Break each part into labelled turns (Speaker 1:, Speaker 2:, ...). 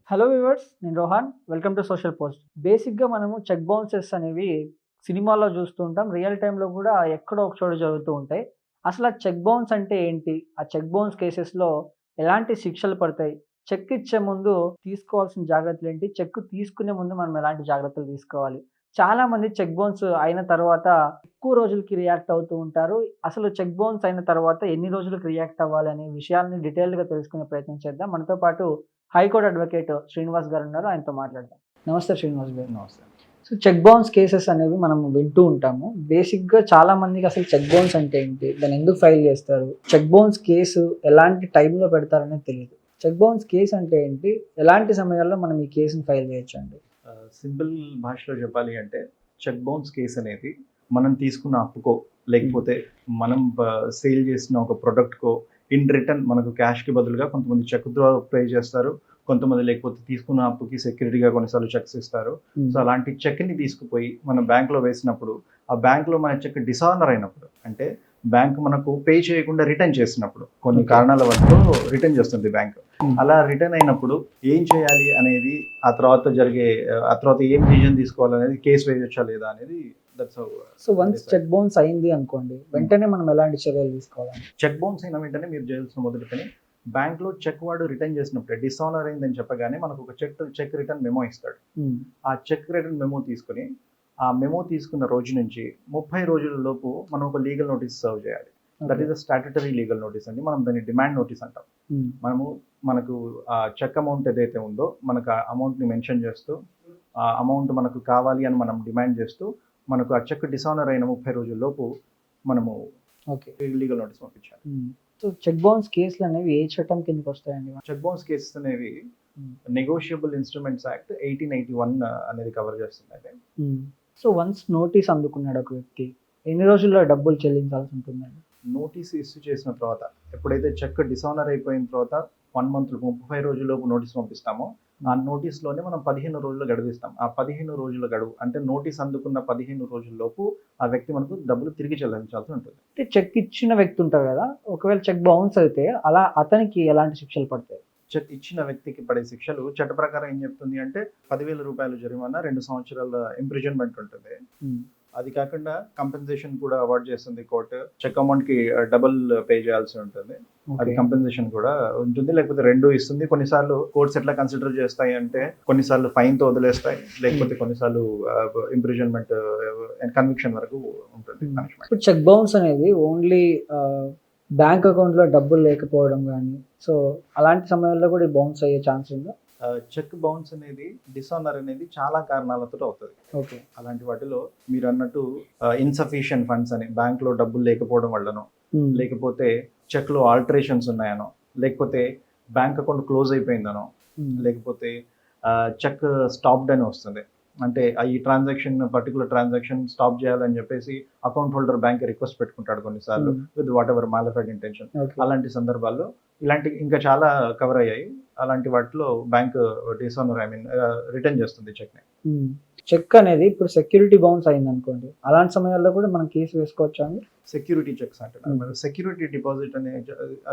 Speaker 1: Hello viewers, నేను Rohan. Welcome to social post. బేసిక్‌గా మనము చెక్ బౌన్సెస్ అనేవి సినిమాల్లో చూస్తూ ఉంటాం. రియల్ టైమ్‌లో కూడా ఎక్కడో ఒక చోట జరుగుతూ ఉంటాయి. అసలు ఆ చెక్ బౌన్స్ అంటే ఏంటి? ఆ చెక్ బౌన్స్ కేసెస్‌లో ఎలాంటి శిక్షలు పడతాయి? చెక్ ఇచ్చే ముందు తీసుకోవాల్సిన జాగ్రత్తలేంటి? చెక్ తీసుకునే ముందు మనం ఎలాంటి జాగ్రత్తలు తీసుకోవాలి? చాలామంది చెక్ బౌన్స్ అయిన తర్వాత ఎక్కువ రోజులకి రియాక్ట్ అవుతూ ఉంటారు. అసలు చెక్ బౌన్స్ అయిన తర్వాత ఎన్ని రోజులకి రియాక్ట్ అవ్వాలి అనే విషయాల్ని డీటెయిల్డ్‌గా తెలుసుకునే ప్రయత్నం చేద్దాం. మనతో పాటు హైకోర్ట్ అడ్వకేట్ శ్రీనివాస్ గారున్నారు. ఆయనతో మాట్లాడదాం. నమస్తే శ్రీనివాస్ గారు.
Speaker 2: నమస్తే.
Speaker 1: సో, చెక్ బౌన్స్ కేసెస్ అనేవి మనం వింటూ ఉంటాము. బేసిక్‌గా చాలా మందికి అసలు చెక్ బౌన్స్ అంటే ఏంటి? దాన్ని ఎందుకు ఫైల్ చేస్తారు? చెక్ బౌన్స్ కేసు ఎలాంటి టైంలో పెడతారనేది తెలీదు. చెక్ బౌన్స్ కేస్ అంటే ఏంటి? ఎలాంటి సమయాల్లో మనం ఈ కేస్‌ని ఫైల్ చేయొచ్చండి?
Speaker 2: సింపుల్ భాషలో చెప్పాలి అంటే చెక్ బౌన్స్ కేస్ అనేది మనం తీసుకున్న అప్పుకో లేకపోతే మనం సేల్ చేసిన ఒక ప్రొడక్ట్‌కో ఇన్ రిటర్న్ మనకు క్యాష్‌కి బదులుగా కొంతమంది చెక్ ద్వారా పే చేస్తారు. కొంతమంది లేకపోతే తీసుకున్న అప్పుకి సెక్యూరిటీగా కొన్నిసార్లు చెక్స్ ఇస్తారు. సో, అలాంటి చెక్‌ని తీసుకుపోయి మనం బ్యాంక్‌లో వేసినప్పుడు, ఆ బ్యాంక్‌లో మన చెక్ డిసానర్ అయినప్పుడు అంటే బ్యాంక్ మనకు పే చేయకుండా రిటర్న్ చేసినప్పుడు కొన్ని కారణాల వల్ల రిటర్న్ చేస్తుంది బ్యాంక్. అలా రిటర్న్ అయినప్పుడు ఏం చేయాలి అనేది ఆ తర్వాత ఏం డిసిజన్ తీసుకోవాలనేది కేసు వేయొచ్చా లేదా అనేది that's how.
Speaker 1: So, once cheque bounce అయింది అనుకోండి, వెంటనే మనం ఎలాంటి చర్యలు తీసుకోవాలి?
Speaker 2: చెక్ బౌన్స్ అయిన వెంటనే మీరు చేయాల్సిన మొదటి పని బ్యాంక్‌లో చెక్ వాడు రిటర్న్ చేసినప్పుడే డిసానర్ అయిందని చెప్పగానే మనకు ఒక చెక్ రిటర్న్ మెమో ఇస్తాడు. ఆ చెక్ రిటర్న్ మెమో తీసుకొని ఆ మెమో తీసుకున్న రోజు నుంచి 30 రోజుల లోపు మనం ఒక లీగల్ నోటీస్ సర్వ్ చేయాలి. That is a statutory legal notice అండి. మనం దాన్ని డిమాండ్ నోటీస్ అంటాం. మనకు ఆ చెక్ అమౌంట్ ఏదైతే ఉందో మనకు ఆ అమౌంట్‌ని మెన్షన్ చేస్తూ ఆ అమౌంట్ మనకు కావాలి అని మనం డిమాండ్ చేస్తూ మనకు ఆ చెక్ డిసానర్ అయిన 30 రోజుల లోపు మనము లీగల్ నోటీస్ పంపించాలి.
Speaker 1: సో, చెక్ బౌన్స్ కేసులనేవి ఏ చట్టం కిందకి వస్తాయండి?
Speaker 2: చెక్ బౌన్స్ కేసెస్ అనేవి నెగోషియబుల్ ఇన్స్ట్రుమెంట్స్ యాక్ట్ 1881 అనేది కవర్ చేస్తుందండి.
Speaker 1: సో, వన్స్ నోటీస్ అందుకున్నాడు ఒక వ్యక్తి, ఎన్ని రోజుల్లో డబ్బులు చెల్లించాల్సి ఉంటుందండి?
Speaker 2: నోటీస్ ఇష్యూ చేసిన తర్వాత ఎప్పుడైతే చెక్ డిసానర్ అయిపోయిన తర్వాత 1 మంత్ 30 రోజుల్లోపు నోటీస్ పంపిస్తామో ఆ నోటీస్‌లోనే మనం 15 రోజులు గడువిస్తాం. ఆ 15 రోజుల గడువు అంటే నోటీస్ అందుకున్న 15 రోజుల్లోపు ఆ వ్యక్తి మనకు డబ్బులు తిరిగి చెల్లించాల్సి ఉంటుంది.
Speaker 1: అంటే చెక్ ఇచ్చిన వ్యక్తి ఉంటారు కదా! ఒకవేళ చెక్ బౌన్స్ అయితే అలా అతనికి ఎలాంటి శిక్షలు పడతాయి?
Speaker 2: చెక్ ఇచ్చిన వ్యక్తికి పడే శిక్షలు చట్ట ప్రకారం ఏం చెప్తుంది అంటే రూ. 10,000 జరిమానా, 2 సంవత్సరాల ఇంప్రిజన్మెంట్ ఉంటుంది. అది కాకుండా కంపెన్సేషన్ కూడా అవార్డ్ చేస్తుంది కోర్టు. చెక్ అమౌంట్‌కి డబుల్ పే చేయాల్సి ఉంటుంది. అది కంపెన్సేషన్ కూడా ఉంటుంది. లేకపోతే 2 ఇస్తుంది. కొన్నిసార్లు కోర్ట్స్ ఎట్లా కన్సిడర్ చేస్తాయి అంటే కొన్నిసార్లు ఫైన్‌తో వదిలేస్తాయి. లేకపోతే కొన్నిసార్లు ఇంప్రిజన్మెంట్ కన్విక్షన్ వరకు ఉంటుంది పనిష్మెంట్.
Speaker 1: ఇప్పుడు చెక్ బౌన్స్ అనేది ఓన్లీ బ్యాంక్ అకౌంట్‌లో డబ్బులు లేకపోవడం గానీ, సో, అలాంటి సమయాల్లో కూడా బౌన్స్ అయ్యే ఛాన్స్ ఉందా?
Speaker 2: చెక్ బౌన్స్ అనేది డిసానర్ అనేది చాలా కారణాలతో అవుతుంది. అలాంటి వాటిలో మీరు అన్నట్టు ఇన్సఫిషియెంట్ ఫండ్స్ అని బ్యాంక్‌లో డబ్బులు లేకపోవడం వల్లనో, లేకపోతే చెక్‌లో ఆల్టరేషన్స్ ఉన్నాయనో, లేకపోతే బ్యాంక్ అకౌంట్ క్లోజ్ అయిపోయిందనో, లేకపోతే చెక్ స్టాప్డ్ అని వస్తుంది. అంటే ఈ పర్టికులర్ ట్రాన్సాక్షన్ స్టాప్ చేయాలని చెప్పేసి అకౌంట్ హోల్డర్ బ్యాంక్ రిక్వెస్ట్ పెట్టుకుంటాడు కొన్నిసార్లు with what ever mala fide intention. అలాంటి సందర్భాల్లో ఇలాంటి ఇంకా చాలా కవర్ అయ్యాయి. అలాంటి వాటిలో బ్యాంక్ డిసానర్ రిటర్న్ చేస్తుంది చెక్‌ని.
Speaker 1: చెక్ అనేది ఇప్పుడు సెక్యూరిటీ బౌన్స్ అయిందనుకోండి, అలాంటి సమయాల్లో కూడా మనం కేసు వేసుకోవచ్చా అండి?
Speaker 2: సెక్యూరిటీ చెక్స్ అంటారు. సెక్యూరిటీ డిపాజిట్ అనే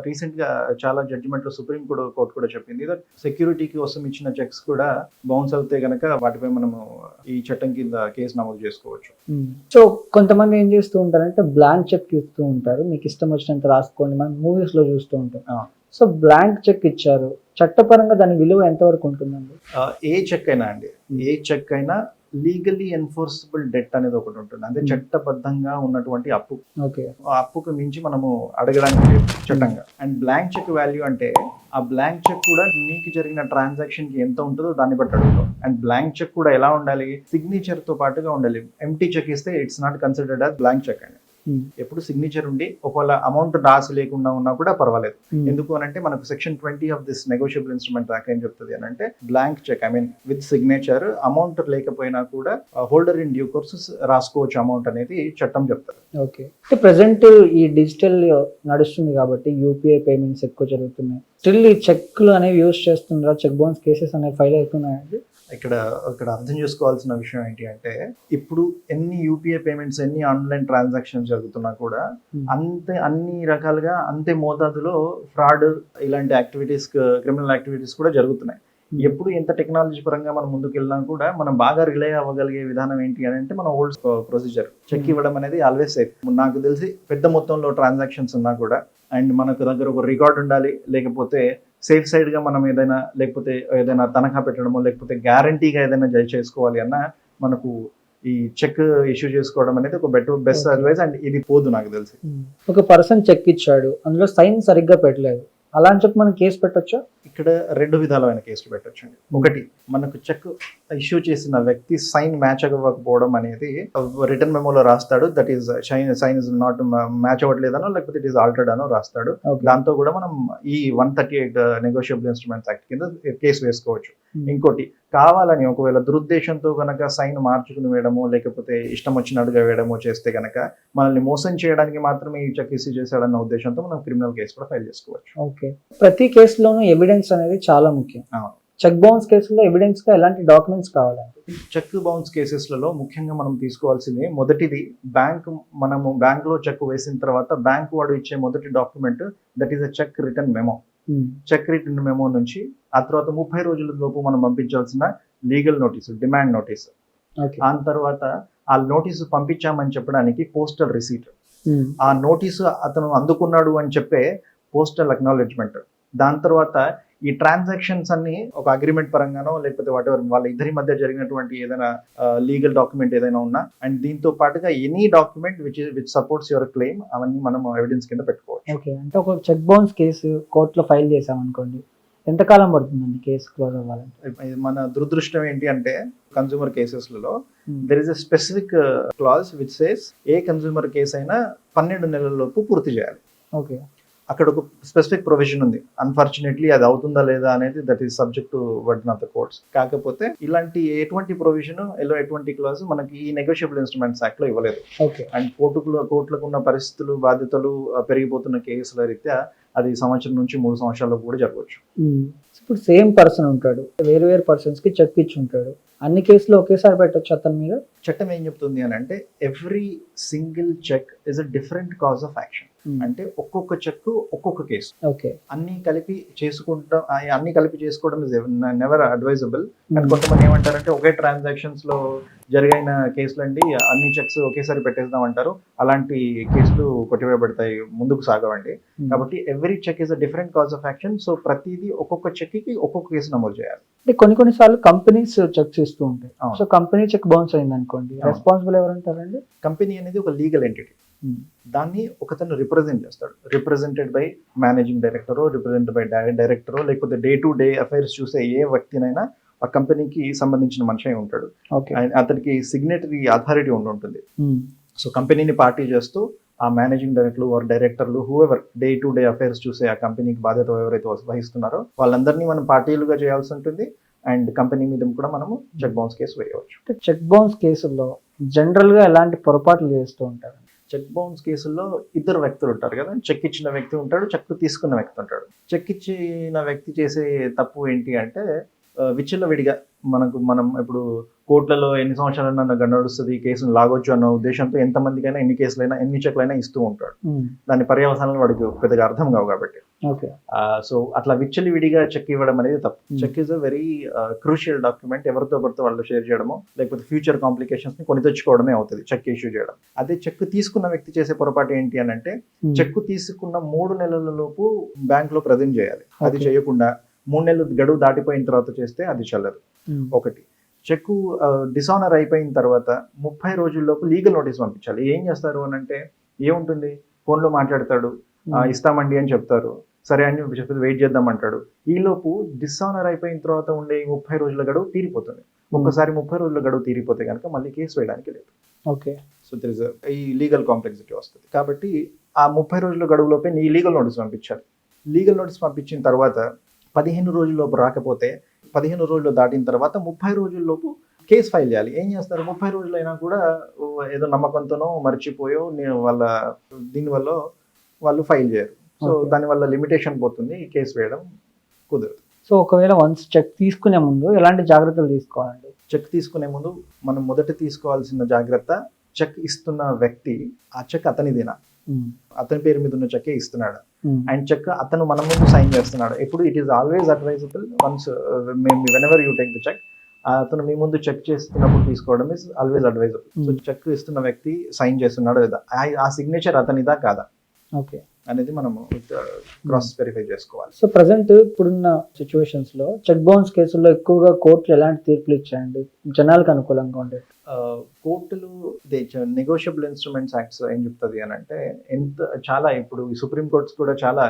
Speaker 2: రీసెంట్‌గా చాలా జడ్జిమెంట్‌లో సుప్రీం కోర్ట్ కూడా చెప్పింది దట్ సెక్యూరిటీ కోసం ఇచ్చిన చెక్స్ కూడా బౌన్స్ అవుతే గనక వాటిపై మనము ఈ చట్టం కింద కేసు నమోదు చేసుకోవచ్చు.
Speaker 1: సో, కొంతమంది ఏం చేస్తూ ఉంటారంటే బ్లాంక్ చెక్ ఇస్తూ ఉంటారు. మీకు ఇష్టం వచ్చినంత రాసుకోండి. మనం మూవీస్‌లో చూస్తూ ఉంటాం. సో, బ్లాంక్ చెక్ ఇచ్చారు. చట్టపరంగా దాని విలువ ఎంతవరకు ఉంటుందండి?
Speaker 2: ఏ చెక్ అయినా లీగల్లీ ఎన్ఫోర్సబుల్ డెట్ అనేది ఒకటి ఉంటుంది. అంటే చట్టబద్ధంగా ఉన్నటువంటి అప్పు. ఆ అప్పుకు మించి మనము అడగడానికి లేదు చట్టంగా. అండ్ బ్లాంక్ చెక్ వాల్యూ అంటే ఆ బ్లాంక్ చెక్ కూడా నీకు జరిగిన ట్రాన్సాక్షన్ కి ఎంత ఉంటుందో దాన్ని బట్టి అడుగుతాం. అండ్ బ్లాంక్ చెక్ కూడా ఎలా ఉండాలి? సిగ్నేచర్ తో పాటుగా ఉండాలి. ఎంప్టీ చెక్ ఇస్తే it's not considered as blank cheque అండి. ఎప్పుడు సిగ్నేచర్ ఉండి ఒకవేళ అమౌంట్ రాసి లేకుండా ఉన్నా కూడా పర్వాలేదు. ఎందుకు అనంటే మనకు section 20 of this negotiable instrument act ఏం చెప్తుంది అనంటే blank cheque with signature amount లేకపోయినా కూడా హోల్డర్ ఇన్ డ్యూ కోర్స్ రాసుకోవచ్చు అమౌంట్ అనేది చట్టం చెప్తుంది.
Speaker 1: ఓకే. ప్రెసెంట్ ఈ డిజిటల్ నడుస్తుంది కాబట్టి యూపీఐ పేమెంట్స్ ఎక్కువ జరుగుతున్నాయి. స్టిల్ ఈ చెక్లు అనేవి యూజ్ చేస్తున్నారా? చెక్ బౌన్స్ కేసెస్ అనేవి ఫైల్ అవుతున్నాయండి?
Speaker 2: ఇక్కడ అర్థం చేసుకోవాల్సిన విషయం ఏంటి అంటే ఇప్పుడు ఎన్ని యూపీఐ పేమెంట్స్ ఎన్ని ఆన్లైన్ ట్రాన్సాక్షన్స్ జరుగుతున్నా కూడా అన్ని రకాలుగా అంతే మోతాదులో ఫ్రాడ్ ఇలాంటి యాక్టివిటీస్ క్రిమినల్ యాక్టివిటీస్ కూడా జరుగుతున్నాయి. ఎప్పుడు ఎంత టెక్నాలజీ పరంగా మనం ముందుకు వెళ్ళినా కూడా మనం బాగా రిలే అవ్వగలిగే విధానం ఏంటి అని అంటే మన ఓల్డ్ ప్రొసీజర్. చెక్ ఇవ్వడం అనేది ఆల్వేస్ సేఫ్. నాకు తెలిసి పెద్ద మొత్తంలో ట్రాన్సాక్షన్స్ ఉన్నా కూడా అండ్ మనకు దగ్గర ఒక రికార్డ్ ఉండాలి, లేకపోతే సేఫ్ సైడ్ గా మనం ఏదైనా తనఖా పెట్టడమో లేకపోతే గ్యారంటీగా ఏదైనా చేసుకోవాలి అన్నా మనకు ఈ చెక్ ఇష్యూ చేసుకోవడం అనేది ఒక బెస్ట్ అడ్వైస్. అండ్ ఇది పోదు నాకు తెలిసి.
Speaker 1: ఒక పర్సన్ చెక్ ఇచ్చాడు, అందులో సైన్ సరిగ్గా పెట్టలేదు, అలా అని చెప్పి మనం కేసు పెట్టొచ్చా?
Speaker 2: ఇక్కడ రెండు విధాలమైన కేసులు పెట్టొచ్చండి. ఒకటి, మనకు చెక్ ఇష్యూ చేసిన వ్యక్తి సైన్ మ్యాచ్ అవ్వకపోవడం అనేది రిటర్న్ మెమోలో రాస్తాడు, that is sign is not match అవ్వట్లేదనో లేకపోతే ఇట్ ఈస్ ఆల్టర్డ్ అనో రాస్తాడు. దాంతో కూడా మనం ఈ 138 నెగోషియబుల్ ఇన్స్ట్రుమెంట్స్ యాక్ట్ కింద కేసు వేసుకోవచ్చు. ఇంకోటి, కావాలని ఒకవేళ దురుద్దేశంతో గనక సైన్ మార్చుకుని వేయడమో లేకపోతే ఇష్టం వచ్చినట్టుగా వేయడమో చేస్తే గనక మనల్ని మోసం చేయడానికి మాత్రమే ఈ చెక్ ఇష్యూ చేశాడన్న ఉద్దేశంతో మనం క్రిమినల్ కేసు కూడా ఫైల్ చేసుకోవచ్చు.
Speaker 1: ఓకే, ప్రతి కేసులోనూ ఎవిడెన్స్ అనేది చాలా ముఖ్యం. చెక్ బౌన్స్ కేసులో ఎవిడెన్స్ గా ఎలాంటి డాక్యుమెంట్స్ కావాలంటే?
Speaker 2: చెక్ బౌన్స్ కేసెస్లలో ముఖ్యంగా మనం తీసుకోవాల్సింది మొదటిది, మనము బ్యాంక్ లో చెక్ వేసిన తర్వాత బ్యాంక్ వాడు ఇచ్చే మొదటి document that is a check return memo. Check return memo నుంచి ఆ తర్వాత 30 రోజుల లోపు మనం పంపించాల్సిన లీగల్ నోటీసు, డిమాండ్ నోటీసు. ఆ తర్వాత ఆ నోటీసు పంపించామని చెప్పడానికి పోస్టల్ రిసీట్, ఆ నోటీసు అతను అందుకున్నాడు అని చెప్పే పోస్టల్ అక్నాలెడ్జ్మెంట్. దాని తర్వాత ఈ ట్రాన్సాక్షన్స్ అన్ని ఒక అగ్రిమెంట్ పరంగానో లేకపోతే వాళ్ళ ఇద్దరి మధ్య జరిగినటువంటి ఏదైనా లీగల్ డాక్యుమెంట్ ఏదైనా ఉన్నా అండ్ దీంతో పాటుగా any document which supports your claim అవన్నీ మనం ఎవిడెన్స్ కింద పెట్టుకోవచ్చు.
Speaker 1: ఓకే, అంటే ఒక చెక్ బౌన్స్ కేసు కోర్టులో ఫైల్ చేసాం అనుకోండి, ఎంతకాలం పడుతుందండి కేసు క్లోజ్ అవ్వాలంటే?
Speaker 2: మన దురదృష్టం ఏంటి అంటే కన్స్యూమర్ కేసెస్లలో there is a specific clause which says a consumer case అయినా 12 నెలల లోపు పూర్తి చేయాలి.
Speaker 1: ఓకే,
Speaker 2: అక్కడ ఒక స్పెసిఫిక్ ప్రొవిజన్ ఉంది. అన్ఫార్చునేట్లీ అది అవుతుందా లేదా అనేది that is subject to burden of the courts. కాకపోతే ఇలాంటి ఎటువంటి ప్రొవిజన్ ఎటువంటి క్లాజ్ మనకి ఈ నెగోషియబుల్ ఇన్స్ట్రుమెంట్స్ యాక్ట్ లో ఇవ్వలేదు. అండ్ కోర్టులకు ఉన్న పరిస్థితులు, బాధ్యతలు, పెరిగిపోతున్న కేసుల రీత్యా అది సంవత్సరం నుంచి 3 సంవత్సరాలకు కూడా జరగవచ్చు.
Speaker 1: ఇప్పుడు సేమ్ పర్సన్ ఉంటాడు, వేరు వేరు పర్సన్స్ కి చెక్ ఇచ్చి ఉంటాడు, అన్ని కేసులు ఒకేసారి పెట్టొచ్చు అతని మీద?
Speaker 2: చట్టం ఏం చెప్తుంది అని అంటే every single cheque is a different cause of action. అంటే ఒక్కొక్క చెక్ ఒక్కొక్క కేసు.
Speaker 1: ఓకే,
Speaker 2: అన్ని కలిపి చేసుకోవడం ఇస్ నెవర్ అడ్వైజబుల్. అండ్ కొంతమంది ఏమంటారంటే ఒకే ట్రాన్సాక్షన్స్ లో జరిగిన కేసులండి అన్ని చెక్స్ ఒకేసారి పెట్టేద్దాం అంటారు. అలాంటి కేసులు కొట్టివేయబడతాయి, ముందుకు సాగవండి. కాబట్టి every cheque is a different cause of action. So ప్రతిదీ ఒక్కొక్క చెక్ కి ఒక్కొక్క కేసు నమోదు చేయాలి.
Speaker 1: అంటే కొన్నిసార్లు కంపెనీస్ చెక్స్ ఇస్తూ ఉంటాయి. సో కంపెనీ చెక్ బౌన్స్ అయింది అనుకోండి, రెస్పాన్సిబుల్ ఎవరంటారండి?
Speaker 2: కంపెనీ అనేది ఒక లీగల్ ఎంటిటీ. దాన్ని ఒకతను రిప్రజెంట్ చేస్తాడు, రిప్రజెంటెడ్ బై మేనేజింగ్ డైరెక్టరో, రిప్రజెంటెడ్ బై డైరెక్టరో, లేకపోతే డే టు డే అఫైర్స్ చూసే ఏ వ్యక్తినైనా ఆ కంపెనీకి సంబంధించిన మనిషి అయి ఉంటాడు. అతనికి సిగ్నేటరీ అథారిటీ ఉంటుంది. సో కంపెనీని పార్టీ చేస్తూ ఆ మేనేజింగ్ డైరెక్టర్లు whoever day to day affairs చూసే ఆ కంపెనీకి బాధ్యత ఎవరైతే వహిస్తున్నారో వాళ్ళందరినీ మనం పార్టీలుగా చేయాల్సి ఉంటుంది. అండ్ కంపెనీ మీద కూడా మనము చెక్ బౌన్స్ కేసు వేయవచ్చు.
Speaker 1: చెక్ బౌన్స్ కేసుల్లో జనరల్ గా ఎలాంటి పొరపాట్లు చేస్తూ ఉంటారు?
Speaker 2: చెక్ బౌన్స్ కేసుల్లో ఇద్దరు వ్యక్తులు ఉంటారు కదా. చెక్ ఇచ్చిన వ్యక్తి ఉంటాడు, చెక్ తీసుకున్న వ్యక్తి ఉంటాడు. చెక్ ఇచ్చిన వ్యక్తి చేసే తప్పు ఏంటి అంటే విచ్చలవిడిగా మనం ఇప్పుడు కోర్టులలో ఎన్ని సంవత్సరాలైనా నడుస్తుంది, కేసును లాగొచ్చు అన్న ఉద్దేశంతో ఎంతమందికైనా ఎన్ని కేసులైనా ఎన్ని చెక్లైనా ఇస్తూ ఉంటాడు. దాని పర్యవసానాలు వాడికి పెద్దగా అర్థం కావు కాబట్టి. సో అట్లా విచ్చలవిడిగా చెక్ ఇవ్వడం అనేది తప్పు. Cheque is a very crucial document. ఎవరితో వాళ్ళు షేర్ చేయడమో లేకపోతే ఫ్యూచర్ కాంప్లికేషన్స్ ని కొని తెచ్చుకోవడమే అవుతుంది చెక్ ఇష్యూ చేయడం. అదే చెక్ తీసుకున్న వ్యక్తి చేసే పొరపాటు ఏంటి అని అంటే చెక్ తీసుకున్న 3 నెలల లోపు బ్యాంక్ లో ప్రజెంట్ చేయాలి. అది చేయకుండా 3 నెలలు గడువు దాటిపోయిన తర్వాత చేస్తే అది చెల్లదు. ఒకటి, చెక్ డిసానర్ అయిపోయిన తర్వాత 30 రోజుల్లోపు లీగల్ నోటీస్ పంపించాలి. ఏం చేస్తారు అని అంటే ఏముంటుంది, ఫోన్లో మాట్లాడతాడు, ఇస్తామండి అని చెప్తారు, సరే అని చెప్పి వెయిట్ చేద్దామంటాడు. ఈలోపు డిసానర్ అయిపోయిన తర్వాత ఉండే 30 రోజుల గడువు తీరిపోతుంది. ఒక్కసారి 30 రోజుల గడువు తీరిపోతే కనుక మళ్ళీ కేసు వేయడానికి లేదు. సో దర్ ఇస్ ఈ లీగల్ కాంప్లెక్సిటీ వస్తుంది. కాబట్టి ఆ 30 రోజుల గడువులోపే నీ లీగల్ నోటీస్ పంపించాలి. లీగల్ నోటీస్ పంపించిన తర్వాత 15 రోజుల్లోపు రాకపోతే 15 రోజులు దాటిన తర్వాత 30 రోజుల్లోపు కేసు ఫైల్ చేయాలి. ఏం చేస్తారు, 30 రోజులైనా కూడా ఏదో నమ్మకంతోనో మర్చిపోయో దీనివల్ల వాళ్ళు ఫైల్ చేయరు. సో దానివల్ల లిమిటేషన్ పోతుంది, కేసు వేయడం కుదరదు.
Speaker 1: సో ఒకవేళ వన్స్ చెక్ తీసుకునే ముందు ఎలాంటి జాగ్రత్తలు తీసుకోవాలండి?
Speaker 2: చెక్ తీసుకునే ముందు మనం మొదట తీసుకోవాల్సిన జాగ్రత్త, చెక్ ఇస్తున్న వ్యక్తి ఆ చెక్ అతనిదేనా, అతని పేరు మీద ఉన్న చెక్కే ఇస్తున్నాడా, అండ్ చెక్ అతను మన ముందు సైన్ చేస్తున్నాడు. ఎప్పుడు it is always advisable once whenever you take the check, అతను మీ ముందు చెక్ చేస్తున్నప్పుడు తీసుకోవడం is always advisable. So check ఇస్తున్న వ్యక్తి సైన్ చేస్తున్నాడు లేదా, ఆ సిగ్నేచర్ అతనిదా కాదా
Speaker 1: ఓకే
Speaker 2: అనేది మనము క్రాస్ వెరిఫై చేసుకోవాలి.
Speaker 1: సో ప్రజెంట్ ఇప్పుడున్న సిచ్యువేషన్స్ లో చెక్ బౌన్స్ కేసుల్లో ఎక్కువగా కోర్టులు ఎలాంటి తీర్పులు ఇచ్చాయండి జనాలకు అనుకూలంగా ఉండే?
Speaker 2: కోర్టులు నెగోషియబుల్ ఇన్స్ట్రుమెంట్స్ యాక్ట్స్ ఏం చెప్తుంది అని అంటే, చాలా ఇప్పుడు ఈ సుప్రీం కోర్ట్స్ కూడా చాలా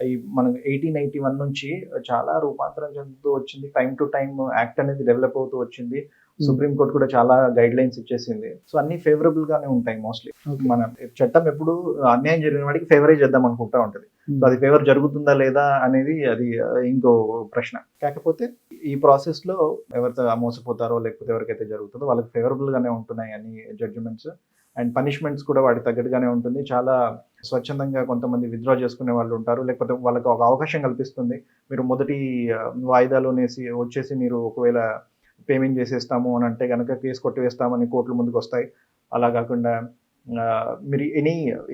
Speaker 2: ఈ మనం 1881 నుంచి చాలా రూపాంతరం చెందుతూ వచ్చింది. టైం టు టైం యాక్ట్ అనేది డెవలప్ అవుతూ వచ్చింది. సుప్రీం కోర్ట్ కూడా చాలా గైడ్ లైన్స్ ఇచ్చేసింది. సో అన్ని ఫేవరబుల్ గానే ఉంటాయి మోస్ట్లీ. మన చట్టం ఎప్పుడు అన్యాయం జరిగిన వాడికి ఫేవరైజ్ చేద్దాం అనుకుంటా ఉంటుంది. సో అది ఫేవర్ జరుగుతుందా లేదా అనేది అది ఇంకో ప్రశ్న. కాకపోతే ఈ ప్రాసెస్ లో ఎవరితో మోసపోతారో లేకపోతే ఎవరికైతే జరుగుతుందో వాళ్ళకి ఫేవరబుల్ గానే ఉంటున్నాయి అన్ని జడ్జిమెంట్స్. అండ్ పనిష్మెంట్స్ కూడా వాటికి తగ్గట్టుగానే ఉంటుంది. చాలా స్వచ్ఛందంగా కొంతమంది విత్డ్రా చేసుకునే వాళ్ళు ఉంటారు, లేకపోతే వాళ్ళకి ఒక అవకాశం కల్పిస్తుంది. మీరు మొదటి వాయిదాలోనేసి వచ్చేసి మీరు ఒకవేళ పేమెంట్ చేసేస్తాము అని అంటే కనుక కేసు కొట్టివేస్తామని కోర్టుల ముందుకు వస్తాయి. అలా కాకుండా మీరు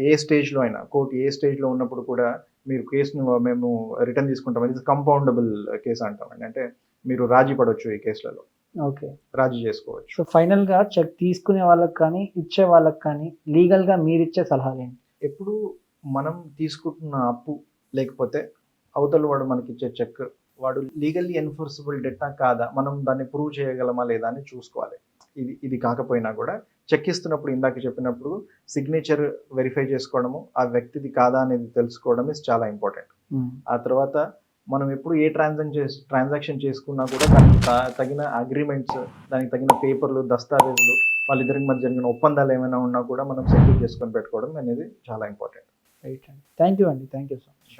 Speaker 2: ఏ స్టేజ్లో అయినా, కోర్టు ఏ స్టేజ్లో ఉన్నప్పుడు కూడా మీరు కేసును మేము రిటర్న్ తీసుకుంటాం. ఇది కంపౌండబుల్ కేసు అంటామండి. అంటే మీరు రాజీ పడవచ్చు ఈ కేసులలో,
Speaker 1: ఓకే,
Speaker 2: రాజీ చేసుకోవచ్చు.
Speaker 1: సో ఫైనల్ గా చెక్ తీసుకునే వాళ్ళకి కానీ ఇచ్చే వాళ్ళకి కానీ లీగల్ గా మీరు ఇచ్చే సలహాలు ఏంటి?
Speaker 2: ఎప్పుడు మనం తీసుకుంటున్న అప్పు లేకపోతే అవతల వాడు మనకి ఇచ్చే చెక్ వాడు లీగల్లీ ఎన్ఫోర్సబుల్ డెట్టా కాదా, మనం దాన్ని ప్రూవ్ చేయగలమా లేదా అని చూసుకోవాలి. ఇది కాకపోయినా కూడా చెక్ ఇస్తున్నప్పుడు ఇందాక చెప్పినప్పుడు సిగ్నేచర్ వెరిఫై చేసుకోవడము, ఆ వ్యక్తిది కాదా అనేది తెలుసుకోవడం ఇస్ చాలా ఇంపార్టెంట్. ఆ తర్వాత మనం ఎప్పుడు ఏ ట్రాన్సాక్షన్ చేసుకున్నా కూడా దానికి తగిన అగ్రిమెంట్స్, దానికి తగిన పేపర్లు, దస్తావేజులు, వాళ్ళిద్దరికి మధ్య జరిగిన ఒప్పందాలు ఏమైనా ఉన్నా కూడా మనం సెక్యూర్ చేసుకొని పెట్టుకోవడం అనేది చాలా ఇంపార్టెంట్.
Speaker 1: రైట్ అండి, థ్యాంక్ యూ సో మచ్.